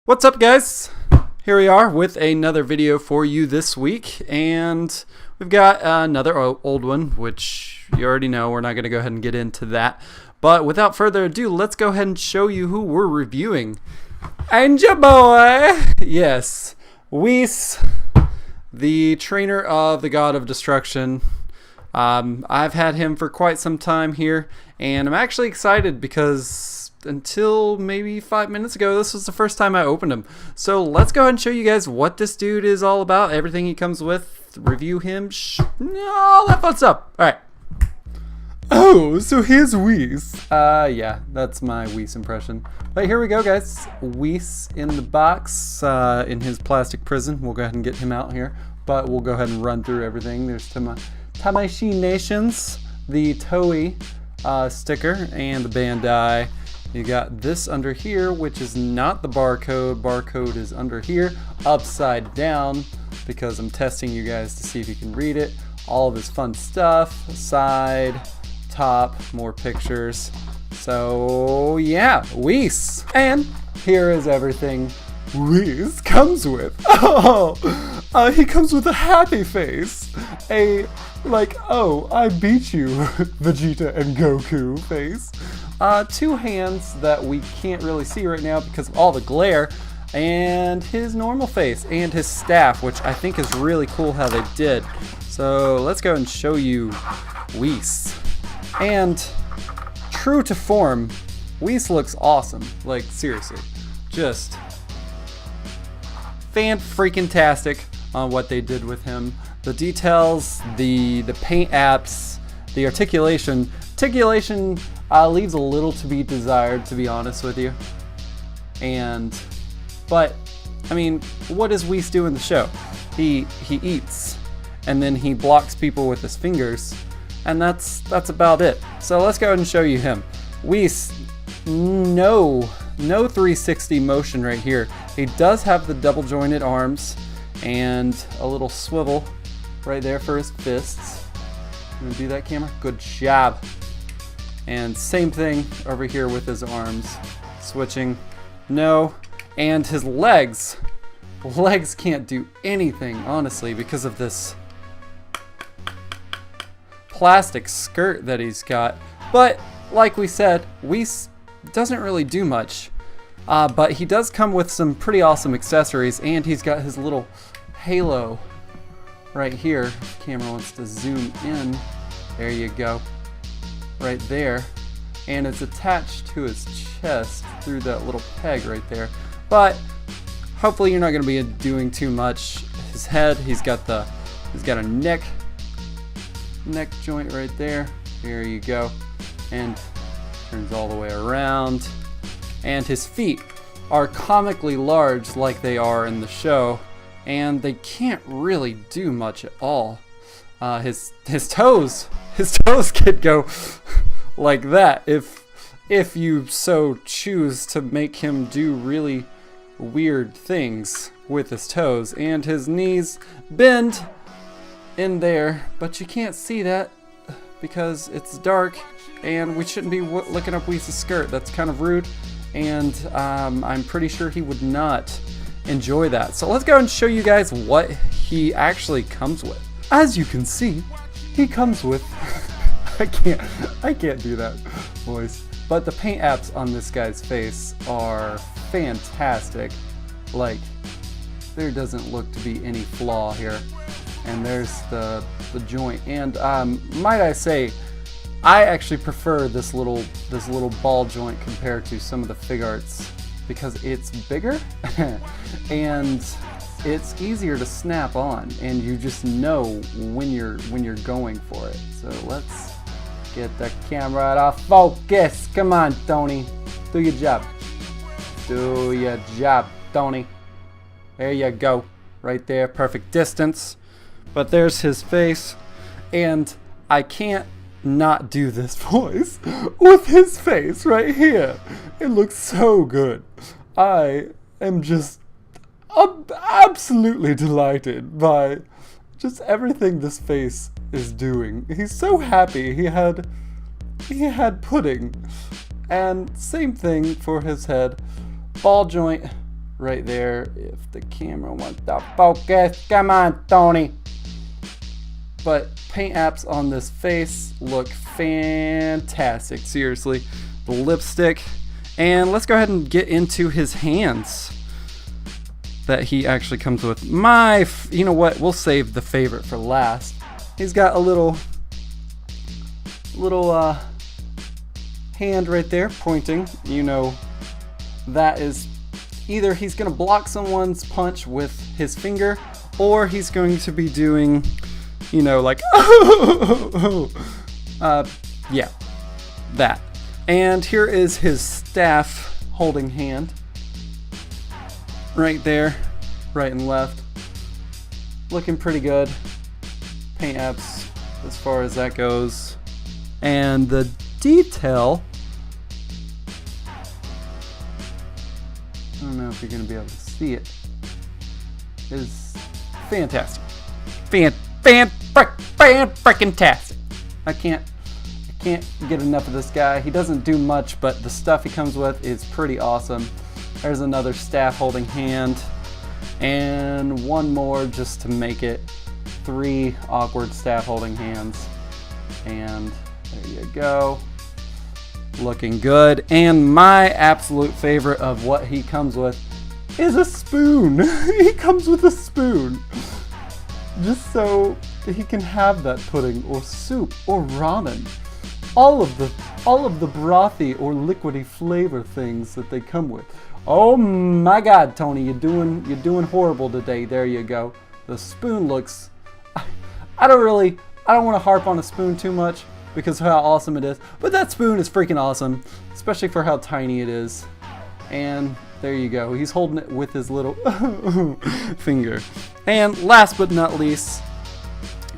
What's up, guys? Here we are with another video for you this week, and we've got another old one, which you already know. We're not going to go ahead and get into that, but without further ado, let's go ahead and show you who we're reviewing. And your boy, yes, Whis, the trainer of the God of Destruction. I've had him for quite some time here, and I'm actually excited because until maybe 5 minutes ago, this was the first time I opened him. So let's go ahead and show you guys what this dude is all about, everything he comes with, review him, all that fun stuff. All right. Oh, so here's Whis. Yeah, that's my Whis impression. But here we go, guys. Whis in the box, in his plastic prison. We'll go ahead and get him out here, but we'll go ahead and run through everything. There's Tamashii Nations, the Toei sticker, and the Bandai. You got this under here, which is not the barcode. Barcode is under here, upside down, because I'm testing you guys to see if you can read it. All of his fun stuff, side, top, more pictures. So yeah, Whis. And here is everything Whis comes with. He comes with a happy face. Oh, I beat you, Vegeta and Goku face. Two hands that we can't really see right now because of all the glare, and his normal face, and his staff, which I think is really cool how they did. So let's go and show you Whis. And true to form, Whis looks awesome. Like, seriously, just fan-freaking-tastic on what they did with him. The details, the paint apps, the articulation. Articulation leaves a little to be desired, to be honest with you. But I mean, what does Whis do in the show? He eats, and then he blocks people with his fingers, and that's about it. So let's go ahead and show you him. Whis, no 360 motion right here. He does have the double jointed arms and a little swivel right there for his fists. You gonna do that, camera? Good job. And same thing over here with his arms. Switching. No. And his legs. Legs can't do anything, honestly, because of this plastic skirt that he's got. But, like we said, Whis doesn't really do much. But he does come with some pretty awesome accessories, and he's got his little halo right here. If the camera wants to zoom in. There you go. Right there, and it's attached to his chest through that little peg right there. But hopefully you're not going to be doing too much. His head, he's got a neck joint right there. There you go, and turns all the way around. And his feet are comically large, like they are in the show, and they can't really do much at all. His toes could go like that if you so choose to make him do really weird things with his toes. And his knees bend in there, but you can't see that because it's dark, and we shouldn't be looking up Whis' skirt. That's kind of rude, and I'm pretty sure he would not enjoy that. So let's go and show you guys what he actually comes with. As you can see, he comes with I can't do that voice. But the paint apps on this guy's face are fantastic. Like, there doesn't look to be any flaw here. And there's the joint. And might I say, I actually prefer this little ball joint compared to some of the Figuarts because it's bigger and it's easier to snap on, and you just know when you're going for it. So let's get the camera out of focus. Come on, Tony. Do your job. Do your job, Tony. There you go. Right there. Perfect distance. But there's his face. And I can't not do this voice with his face right here. It looks so good. I am just absolutely delighted by just everything this face is doing. He's so happy he had pudding. And same thing for his head. Ball joint right there. If the camera wants to focus, come on, Tony. But paint apps on this face look fantastic, seriously. The lipstick. And let's go ahead and get into his hands that he actually comes with. You know what, we'll save the favorite for last. He's got a little hand right there pointing. You know, that is either he's gonna block someone's punch with his finger, or he's going to be doing, you know, like yeah, that. And here is his staff holding hand right there, right and left, looking pretty good. Paint apps as far as that goes, and the detail, I don't know if you're gonna be able to see it, is fantastic. Freaking-tastic. I can't get enough of this guy. He doesn't do much, but the stuff he comes with is pretty awesome. There's another staff holding hand, and one more just to make it 3 awkward staff holding hands. And there you go. Looking good. And my absolute favorite of what he comes with is a spoon. He comes with a spoon, just so he can have that pudding or soup or ramen. All of the brothy or liquidy flavor things that they come with. Oh my God, Tony, you're doing horrible today. There you go. The spoon looks. I don't want to harp on a spoon too much because of how awesome it is, but that spoon is freaking awesome, especially for how tiny it is. And there you go. He's holding it with his little finger. And last but not least,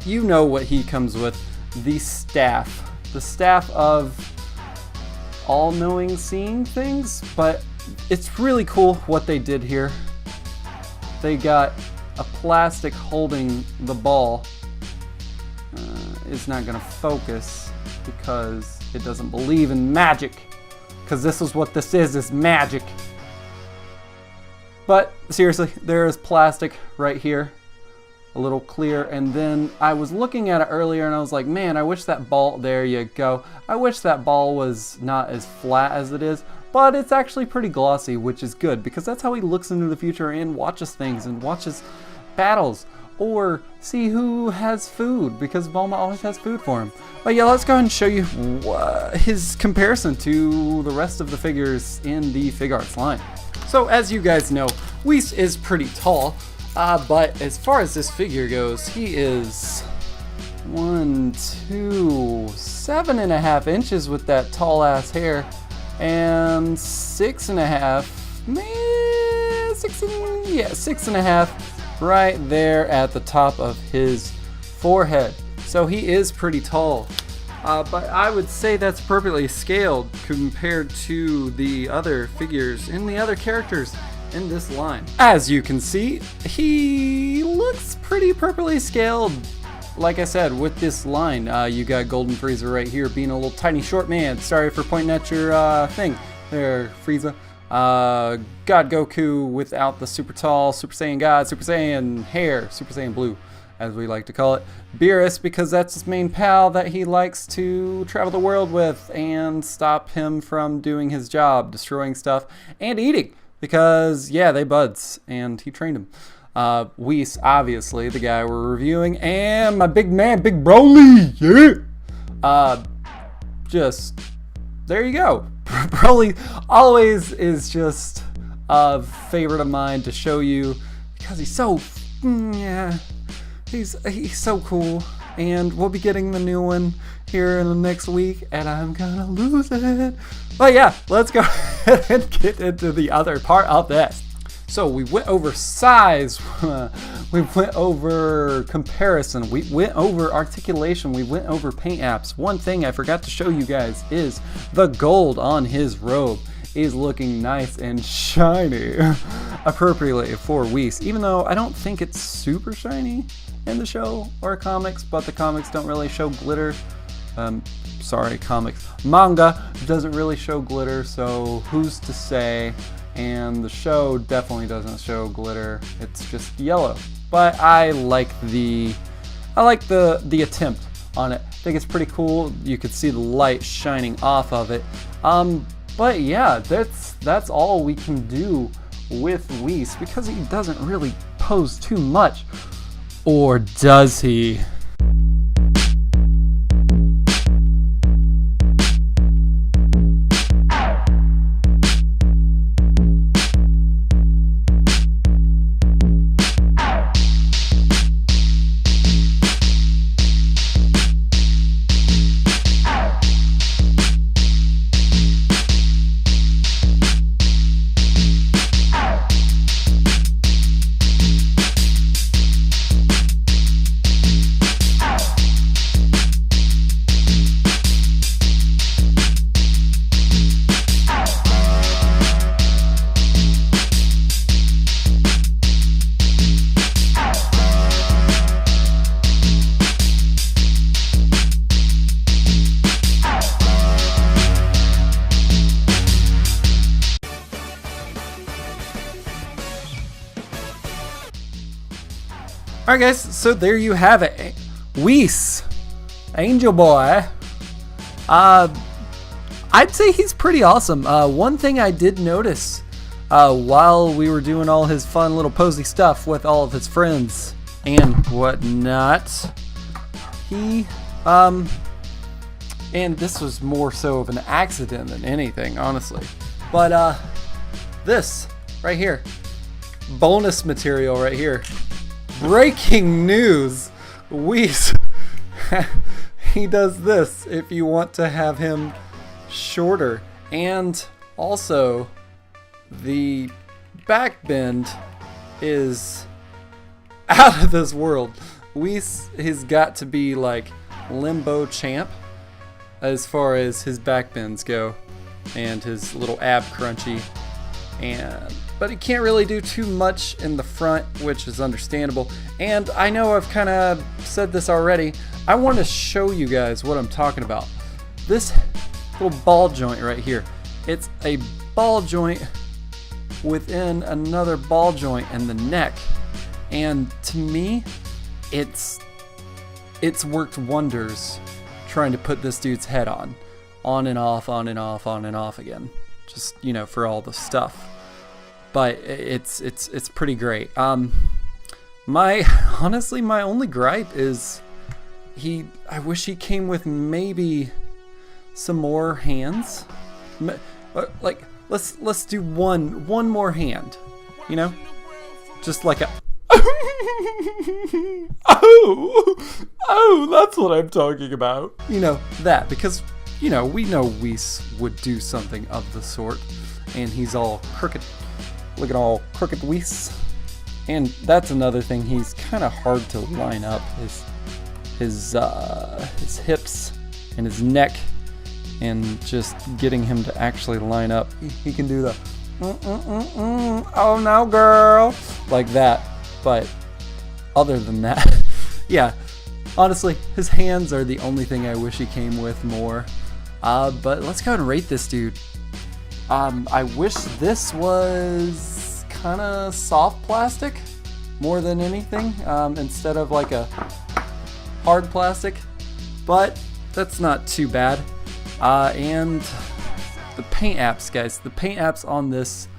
you know what he comes with: the staff. The staff of all-knowing, seeing things. But it's really cool what they did here. They got a plastic holding the ball. It's not gonna focus because it doesn't believe in magic, because this is what this is magic. But seriously, there is plastic right here, a little clear. And then I was looking at it earlier and I was like, man, I wish that ball, there you go, I wish that ball was not as flat as it is, but it's actually pretty glossy, which is good, because that's how he looks into the future and watches things and watches battles, or see who has food, because Bulma always has food for him. But yeah, let's go ahead and show you his comparison to the rest of the figures in the Figuarts line. So as you guys know, Whis is pretty tall, but as far as this figure goes, he is 7.5 inches with that tall ass hair, and 6.5, 6.5 right there at the top of his forehead. So he is pretty tall, but I would say that's appropriately scaled compared to the other figures and the other characters in this line. As you can see, he looks pretty appropriately scaled. Like I said, with this line, you got Golden Frieza right here being a little tiny short man. Sorry for pointing at your thing there, Frieza. God Goku without the super tall Super Saiyan God, Super Saiyan hair, Super Saiyan Blue, as we like to call it. Beerus, because that's his main pal that he likes to travel the world with and stop him from doing his job, destroying stuff and eating, because yeah, they buds and he trained him. Whis, obviously, the guy we're reviewing, and my big man, Big Broly, yeah! Just, there you go. Broly always is just a favorite of mine to show you, because he's so, yeah, he's so cool. And we'll be getting the new one here in the next week, and I'm gonna lose it. But yeah, let's go ahead and get into the other part of this. So we went over size, we went over comparison, we went over articulation, we went over paint apps. One thing I forgot to show you guys is the gold on his robe is looking nice and shiny, appropriately for Whis, even though I don't think it's super shiny in the show or comics, but the comics don't really show glitter. Sorry, comics. Manga doesn't really show glitter, so who's to say and the show definitely doesn't show glitter. It's just yellow. But I like the attempt on it. I think it's pretty cool. You could see the light shining off of it. But yeah, that's all we can do with Whis, because he doesn't really pose too much. Or does he? Alright guys, so there you have it. Whis, Angel Boy. I'd say he's pretty awesome. One thing I did notice while we were doing all his fun little posy stuff with all of his friends and whatnot, he, and this was more so of an accident than anything, honestly, but this right here, bonus material right here. Breaking news, Whis, he does this if you want to have him shorter. And also, the back bend is out of this world. Whis has got to be like limbo champ as far as his back bends go, and his little ab crunchy. But he can't really do too much in the front, which is understandable. And I know I've kind of said this already. I want to show you guys what I'm talking about. This little ball joint right here. It's a ball joint within another ball joint in the neck. And to me, it's worked wonders trying to put this dude's head on and off, on and off, on and off again. Just, you know, for all the stuff. But it's pretty great. Honestly, my only gripe is I wish he came with maybe some more hands. Like let's do one more hand, you know, just like a oh, that's what I'm talking about. You know, that, because you know, we know Whis would do something of the sort, and he's all crooked. Look at all crooked Whis. And that's another thing, he's kind of hard to line up. His hips and his neck, and just getting him to actually line up. He can do the oh no girl, like that. But other than that, yeah, honestly, his hands are the only thing I wish he came with more. But let's go ahead and rate this dude. I wish this was kind of soft plastic more than anything, instead of like a hard plastic, but that's not too bad. And the paint apps, guys, the paint apps on this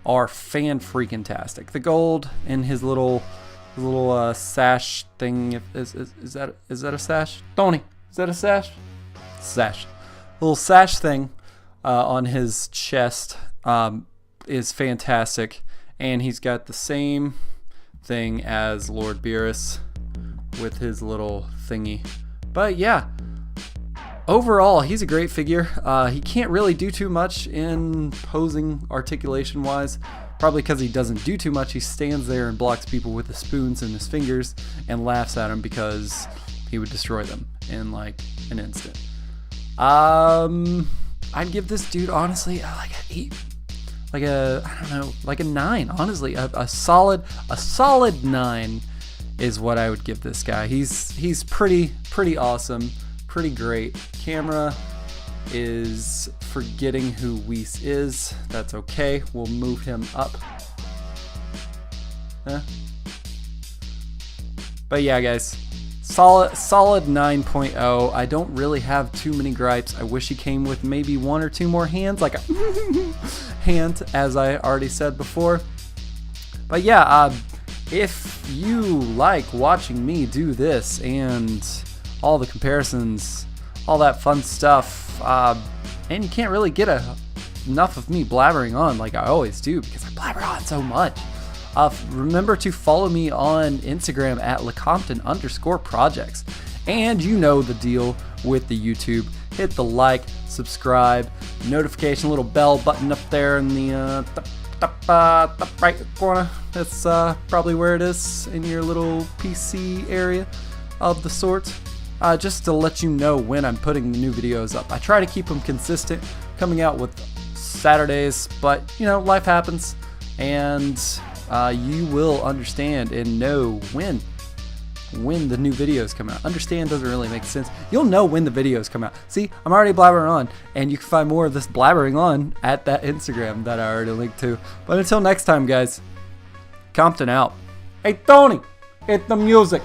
are fan-freaking-tastic. The gold in his little sash thing, is that a sash? Tony, is that a sash? Sash. Little sash thing on his chest is fantastic, and he's got the same thing as Lord Beerus with his little thingy. But yeah, overall, he's a great figure. He can't really do too much in posing articulation wise, probably because he doesn't do too much. He stands there and blocks people with the spoons in his fingers and laughs at them because he would destroy them in like an instant. I'd give this dude honestly like an 8, like a, I don't know, like a 9. Honestly, a solid 9 is what I would give this guy. He's pretty awesome, pretty great. Camera is forgetting who Whis is. That's okay. We'll move him up. But yeah, guys, solid 9.0. I don't really have too many gripes. I wish he came with maybe 1 or 2 more hands, like a hand, as I already said before. But yeah, if you like watching me do this and all the comparisons, all that fun stuff, and you can't really get enough of me blabbering on like I always do, because I blabber on so much. Remember to follow me on Instagram at LeCompton_projects. And you know the deal with the YouTube. Hit the like, subscribe, notification, little bell button up there in the top right corner. That's probably where it is in your little PC area of the sort. Just to let you know when I'm putting the new videos up. I try to keep them consistent, coming out with Saturdays, but you know, life happens, and you will understand and know when the new videos come out. Understand doesn't really make sense. You'll know when the videos come out. See, I'm already blabbering on, and you can find more of this blabbering on at that Instagram that I already linked to. But until next time, guys, Compton out. Hey, Tony, hit the music.